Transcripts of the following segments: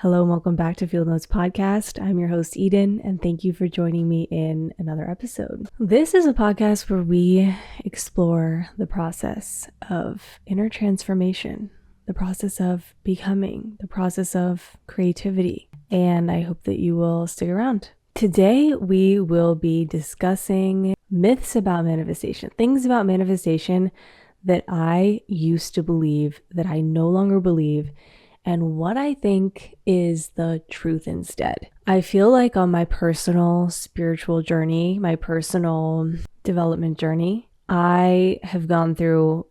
Hello and welcome back to Field Notes Podcast. I'm your host, Eden, and thank you for joining me in another episode. This is a podcast where we explore the process of inner transformation, the process of becoming, the process of creativity, and I hope that you will stick around. Today, we will be discussing myths about manifestation, things about manifestation that I used to believe that I no longer believe, and what I think is the truth instead. I feel like on my personal spiritual journey, my personal development journey, I have gone through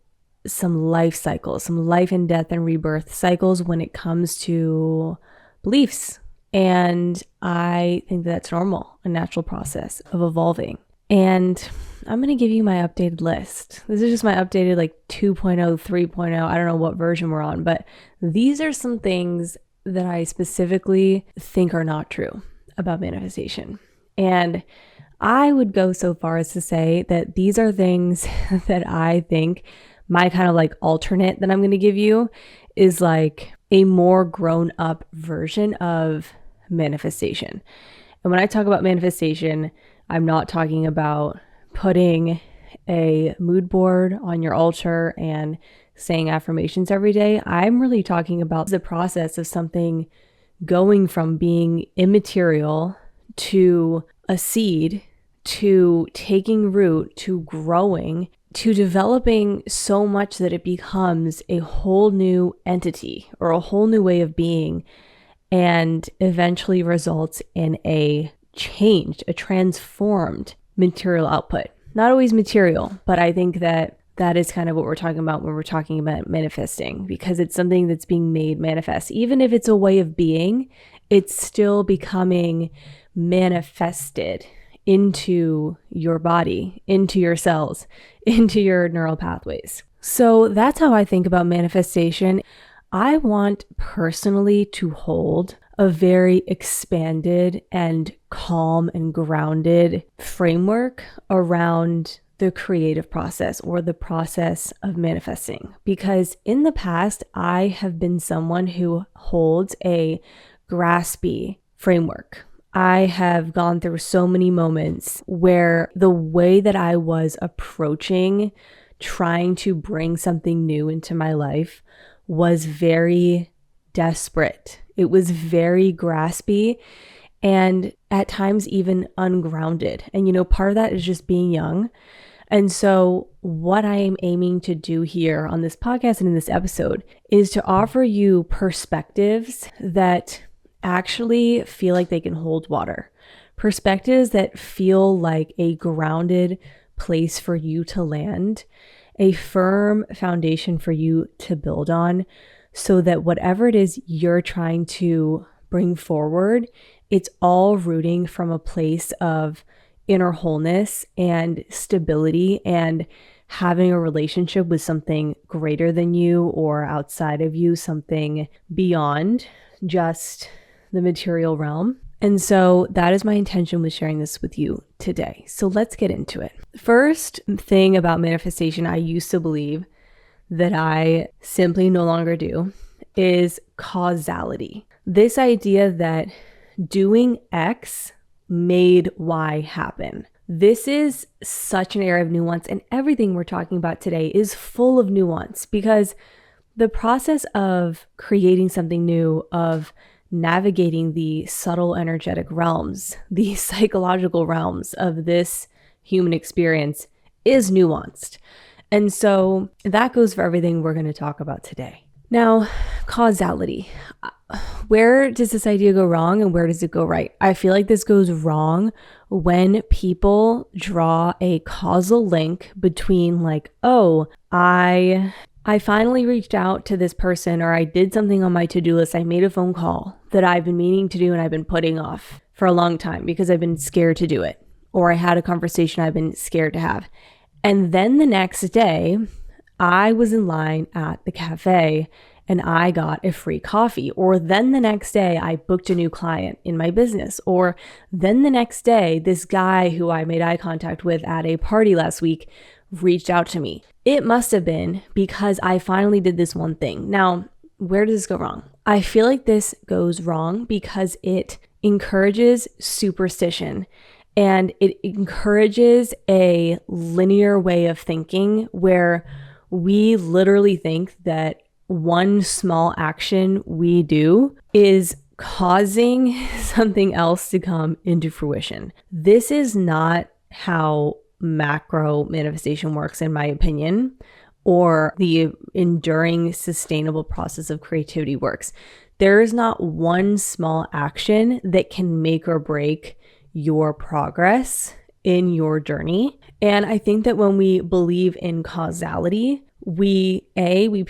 some life cycles, some life and death and rebirth cycles when it comes to beliefs. And I think that's normal, a natural process of evolving. And I'm going to give you my updated list. This is just my updated 2.0, 3.0. I don't know what version we're on, but these are some things that I specifically think are not true about manifestation. And I would go so far as to say that these are things that I think my kind of alternate that I'm going to give you is a more grown up version of manifestation. And when I talk about manifestation, I'm not talking about putting a mood board on your altar and saying affirmations every day. I'm really talking about the process of something going from being immaterial to a seed, to taking root, to growing, to developing so much that it becomes a whole new entity or a whole new way of being, and eventually results in a changed, a transformed material output. Not always material, but I think that is kind of what we're talking about when we're talking about manifesting, because it's something that's being made manifest. Even if it's a way of being, it's still becoming manifested into your body, into your cells, into your neural pathways. So that's how I think about manifestation. I want personally to hold a very expanded and calm and grounded framework around the creative process or the process of manifesting. Because in the past, I have been someone who holds a graspy framework. I have gone through so many moments where the way that I was approaching trying to bring something new into my life was very desperate. It was very graspy and at times even ungrounded. And part of that is just being young. And so what I am aiming to do here on this podcast and in this episode is to offer you perspectives that actually feel like they can hold water. Perspectives that feel like a grounded place for you to land, a firm foundation for you to build on, so that whatever it is you're trying to bring forward, it's all rooting from a place of inner wholeness and stability and having a relationship with something greater than you or outside of you, something beyond just the material realm. And so that is my intention with sharing this with you today. So let's get into it. First thing about manifestation I used to believe that I simply no longer do is causality. This idea that doing X made Y happen. This is such an area of nuance, and everything we're talking about today is full of nuance, because the process of creating something new, of navigating the subtle energetic realms, the psychological realms of this human experience is nuanced. And so that goes for everything we're going to talk about today. Now, causality. Where does this idea go wrong and where does it go right? I feel like this goes wrong when people draw a causal link between I finally reached out to this person, or I did something on my to-do list. I made a phone call that I've been meaning to do and I've been putting off for a long time because I've been scared to do it. Or I had a conversation I've been scared to have. And then the next day, I was in line at the cafe and I got a free coffee. Or then the next day, I booked a new client in my business. Or then the next day, this guy who I made eye contact with at a party last week reached out to me. It must have been because I finally did this one thing. Now, where does this go wrong? I feel like this goes wrong because it encourages superstition and it encourages a linear way of thinking where we literally think that one small action we do is causing something else to come into fruition. This is not how macro manifestation works, in my opinion, or the enduring, sustainable process of creativity works. There is not one small action that can make or break your progress in your journey. And I think that when we believe in causality, we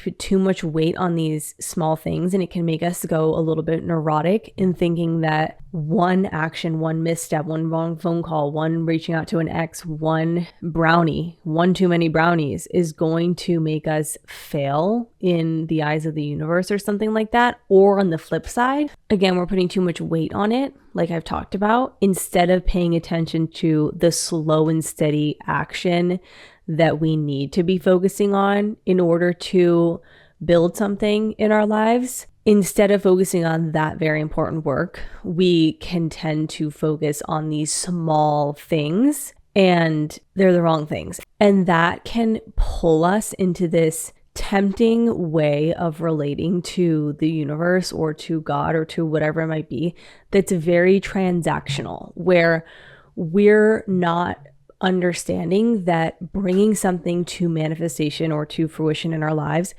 put too much weight on these small things, and it can make us go a little bit neurotic in thinking that one action, one misstep, one wrong phone call, one reaching out to an ex, one brownie, one too many brownies is going to make us fail in the eyes of the universe or something like that. Or on the flip side, again, we're putting too much weight on it, like I've talked about, instead of paying attention to the slow and steady action that we need to be focusing on in order to build something in our lives. Instead of focusing on that very important work, we can tend to focus on these small things, and they're the wrong things. And that can pull us into this tempting way of relating to the universe or to God or to whatever it might be that's very transactional, where we're not understanding that bringing something to manifestation or to fruition in our lives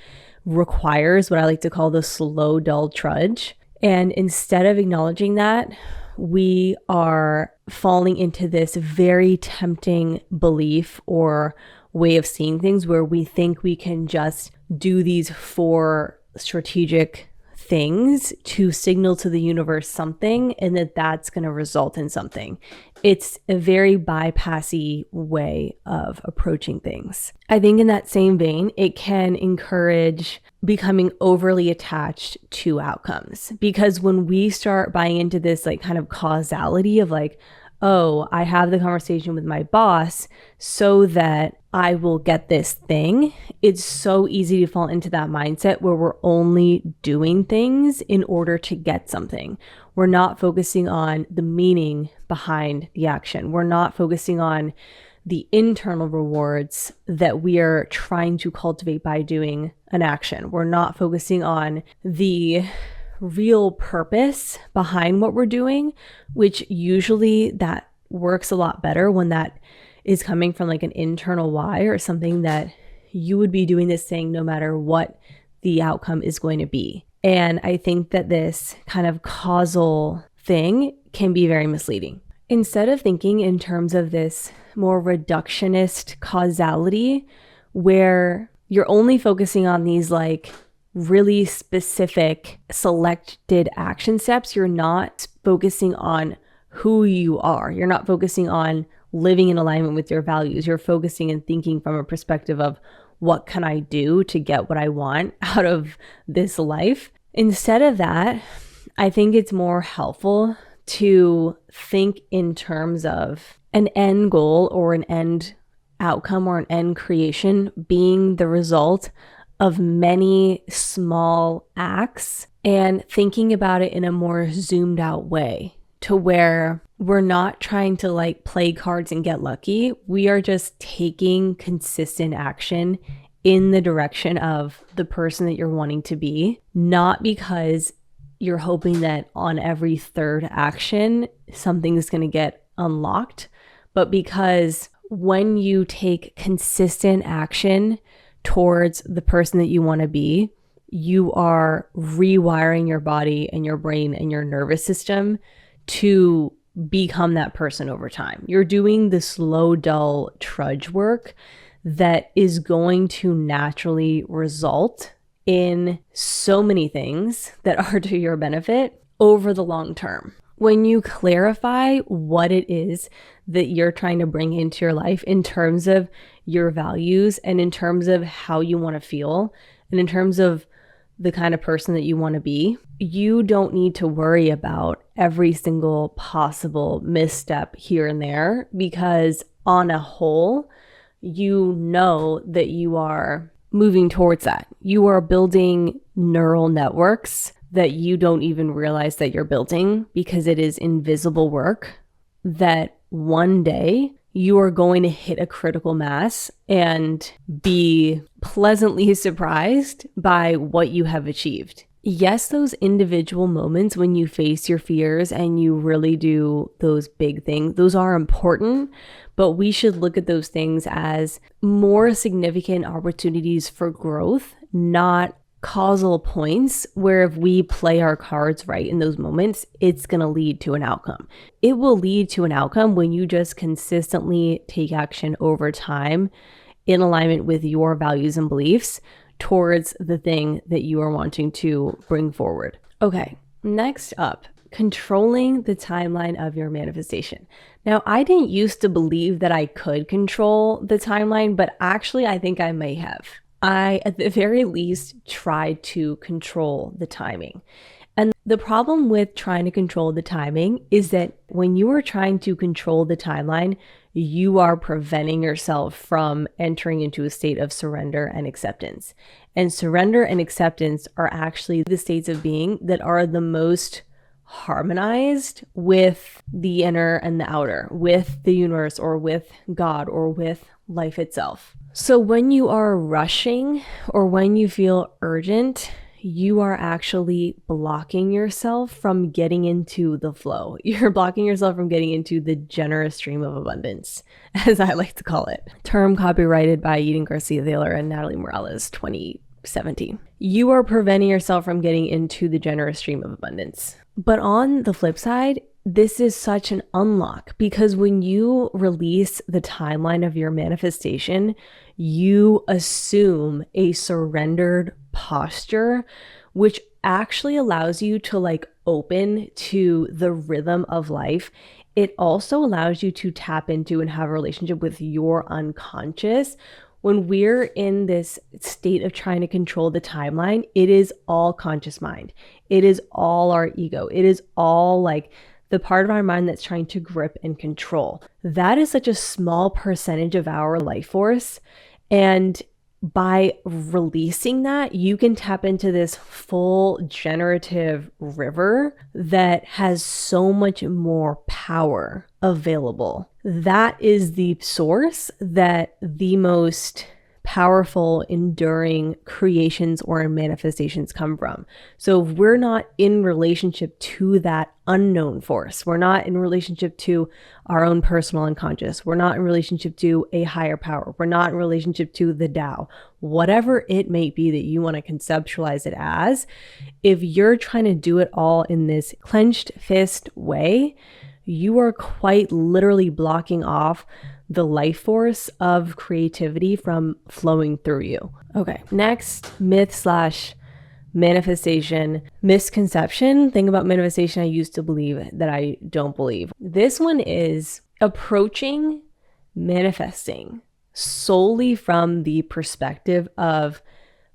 requires what I like to call the slow, dull trudge. And instead of acknowledging that, we are falling into this very tempting belief or way of seeing things where we think we can just do these 4 strategic things to signal to the universe something, and that's going to result in something. It's a very bypassy way of approaching things. I think in that same vein, it can encourage becoming overly attached to outcomes, because when we start buying into this like kind of causality of like, oh, I have the conversation with my boss so that I will get this thing, it's so easy to fall into that mindset where we're only doing things in order to get something. We're not focusing on the meaning behind the action. We're not focusing on the internal rewards that we are trying to cultivate by doing an action. We're not focusing on the real purpose behind what we're doing, which usually that works a lot better when that is coming from like an internal why or something that you would be doing this thing no matter what the outcome is going to be. And I think that this kind of causal thing can be very misleading. Instead of thinking in terms of this more reductionist causality where you're only focusing on these like really specific selected action steps, you're not focusing on who you are. You're not focusing on living in alignment with your values. You're focusing and thinking from a perspective of what can I do to get what I want out of this life? Instead of that, I think it's more helpful to think in terms of an end goal or an end outcome or an end creation being the result of many small acts, and thinking about it in a more zoomed out way to where we're not trying to like play cards and get lucky. We are just taking consistent action in the direction of the person that you're wanting to be, not because you're hoping that on every third action, something is going to get unlocked, but because when you take consistent action towards the person that you want to be, you are rewiring your body and your brain and your nervous system to become that person over time. You're doing the slow, dull trudge work that is going to naturally result in so many things that are to your benefit over the long term. When you clarify what it is that you're trying to bring into your life in terms of your values and in terms of how you want to feel and in terms of the kind of person that you want to be, you don't need to worry about every single possible misstep here and there, because on a whole, you know that you are moving towards that. You are building neural networks that you don't even realize that you're building because it is invisible work, that one day you are going to hit a critical mass and be pleasantly surprised by what you have achieved. Yes, those individual moments when you face your fears and you really do those big things, those are important, but we should look at those things as more significant opportunities for growth, not causal points where if we play our cards right in those moments, it's going to lead to an outcome. It will lead to an outcome when you just consistently take action over time in alignment with your values and beliefs towards the thing that you are wanting to bring forward. Okay, next up, controlling the timeline of your manifestation. Now, I didn't used to believe that I could control the timeline, but actually I think I may have. I, at the very least, tried to control the timing. And the problem with trying to control the timing is that when you are trying to control the timeline, you are preventing yourself from entering into a state of surrender and acceptance. And surrender and acceptance are actually the states of being that are the most harmonized with the inner and the outer, with the universe or with God or with life itself. So when you are rushing or when you feel urgent, you are actually blocking yourself from getting into the flow. You're blocking yourself from getting into the generous stream of abundance, as I like to call it. Term copyrighted by Garcia and Natalie Morales, 2017. You are preventing yourself from getting into the generous stream of abundance. But on the flip side, this is such an unlock because when you release the timeline of your manifestation, you assume a surrendered posture, which actually allows you to open to the rhythm of life. It also allows you to tap into and have a relationship with your unconscious. When we're in this state of trying to control the timeline, it is all conscious mind. It is all our ego. It is all the part of our mind that's trying to grip and control. That is such a small percentage of our life force. And by releasing that, you can tap into this full generative river that has so much more power available. That is the source that the most powerful, enduring creations or manifestations come from. So if we're not in relationship to that unknown force, we're not in relationship to our own personal unconscious, we're not in relationship to a higher power, we're not in relationship to the Tao, whatever it may be that you want to conceptualize it as, if you're trying to do it all in this clenched fist way, you are quite literally blocking off the life force of creativity from flowing through you. Okay, next myth/manifestation misconception. Thing about manifestation I used to believe that I don't believe. This one is approaching manifesting solely from the perspective of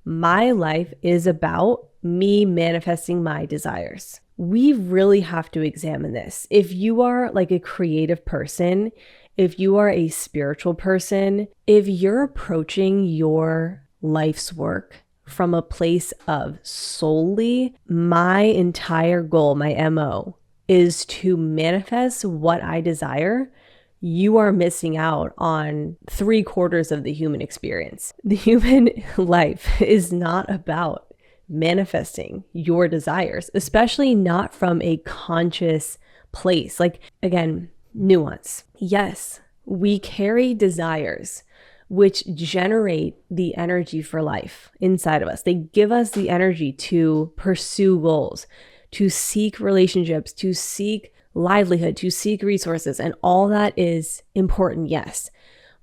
my life is about me manifesting my desires. We really have to examine this. If you are a creative person, if you are a spiritual person, if you're approaching your life's work from a place of solely my entire goal, my MO, is to manifest what I desire, you are missing out on 3/4 of the human experience. The human life is not about manifesting your desires, especially not from a conscious place. Again, nuance. Yes, we carry desires which generate the energy for life inside of us. They give us the energy to pursue goals, to seek relationships, to seek livelihood, to seek resources, and all that is important, yes.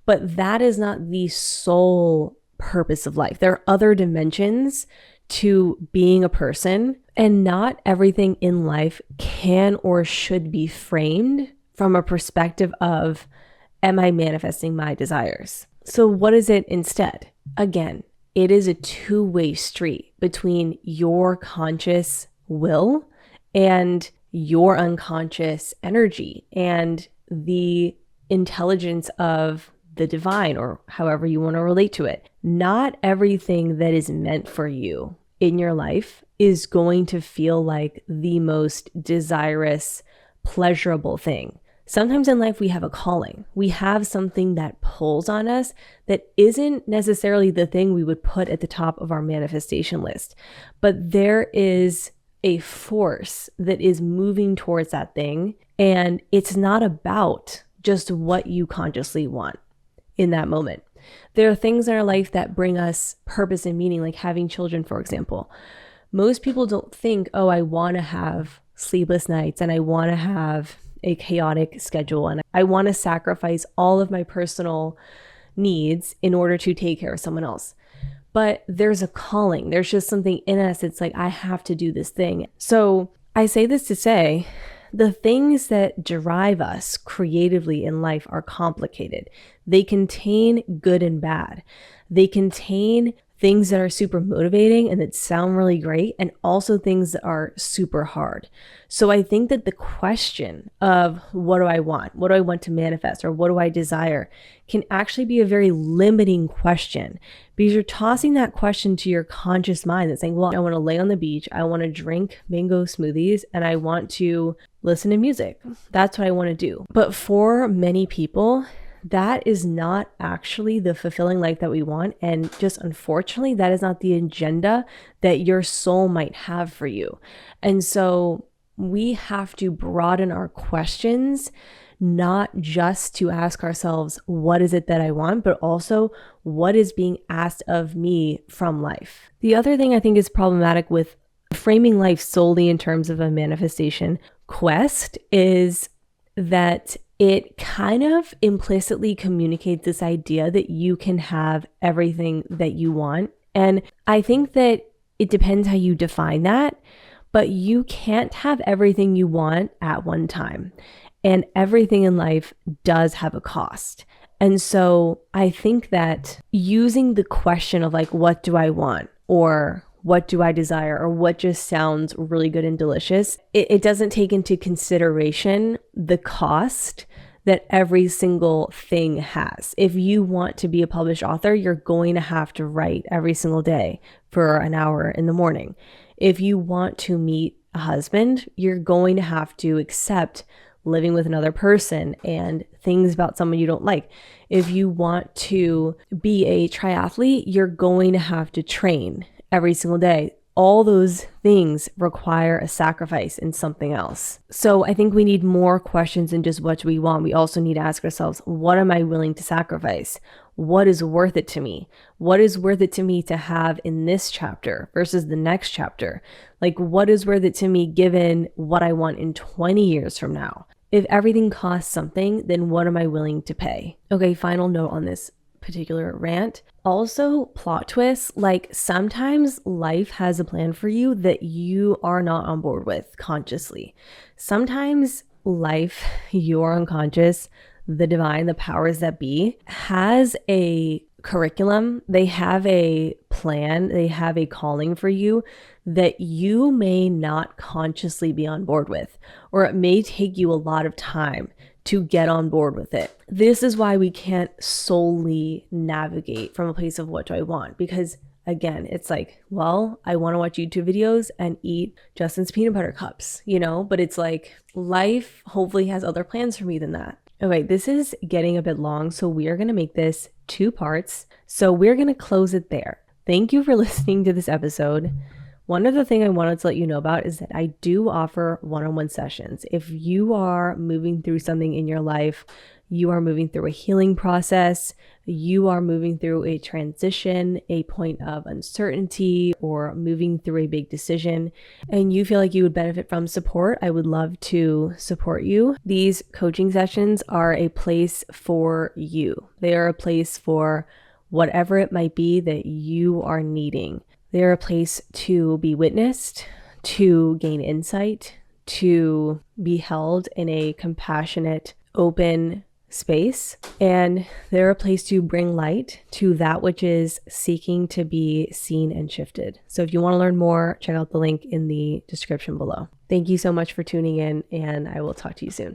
But that is not the sole purpose of life. There are other dimensions to being a person, and not everything in life can or should be framed from a perspective of, am I manifesting my desires? So what is it instead? Again, it is a two-way street between your conscious will and your unconscious energy and the intelligence of the divine, or however you want to relate to it. Not everything that is meant for you in your life is going to feel like the most desirous, pleasurable thing. Sometimes in life we have a calling. We have something that pulls on us that isn't necessarily the thing we would put at the top of our manifestation list. But there is a force that is moving towards that thing. And it's not about just what you consciously want in that moment. There are things in our life that bring us purpose and meaning, like having children, for example. Most people don't think, oh, I want to have sleepless nights and I want to have a chaotic schedule and I want to sacrifice all of my personal needs in order to take care of someone else. But there's a calling. There's just something in us. It's like, I have to do this thing. So I say this to say, the things that drive us creatively in life are complicated. They contain good and bad. They contain things that are super motivating and that sound really great, and also things that are super hard. So I think that the question of what do I want? What do I want to manifest? Or what do I desire? Can actually be a very limiting question, because you're tossing that question to your conscious mind that's saying, well, I want to lay on the beach, I want to drink mango smoothies, and I want to listen to music. That's what I want to do. But for many people, that is not actually the fulfilling life that we want. And just unfortunately, that is not the agenda that your soul might have for you. And so we have to broaden our questions, not just to ask ourselves, what is it that I want, but also what is being asked of me from life. The other thing I think is problematic with framing life solely in terms of a manifestation quest is that it kind of implicitly communicates this idea that you can have everything that you want. And I think that it depends how you define that, but you can't have everything you want at one time. And everything in life does have a cost. And so I think that using the question of like, what do I want? Or what do I desire? Or what just sounds really good and delicious? It doesn't take into consideration the cost that every single thing has. If you want to be a published author, you're going to have to write every single day for an hour in the morning. If you want to meet a husband, you're going to have to accept living with another person and things about someone you don't like. If you want to be a triathlete, you're going to have to train every single day. All those things require a sacrifice in something else. So I think we need more questions than just what do we want. We also need to ask ourselves, what am I willing to sacrifice? What is worth it to me? What is worth it to me to have in this chapter versus the next chapter? Like, what is worth it to me given what I want in 20 years from now? If everything costs something, then what am I willing to pay? Okay, final note on this particular rant. Also, plot twists, like sometimes life has a plan for you that you are not on board with consciously. Sometimes life, your unconscious, the divine, the powers that be, has a curriculum, they have a plan, they have a calling for you that you may not consciously be on board with, or it may take you a lot of time to get on board with it. This is why we can't solely navigate from a place of what do I want, because again, it's like, well, I want to watch YouTube videos and eat Justin's peanut butter cups, but it's like life hopefully has other plans for me than that. Okay, this is getting a bit long, so we are going to make this 2 parts. So we're going to close it there. Thank you for listening to this episode. One other thing I wanted to let you know about is that I do offer one-on-one sessions. If you are moving through something in your life, you are moving through a healing process, you are moving through a transition, a point of uncertainty, or moving through a big decision, and you feel like you would benefit from support, I would love to support you. These coaching sessions are a place for you. They are a place for whatever it might be that you are needing. They're a place to be witnessed, to gain insight, to be held in a compassionate, open space. And they're a place to bring light to that which is seeking to be seen and shifted. So if you want to learn more, check out the link in the description below. Thank you so much for tuning in, and I will talk to you soon.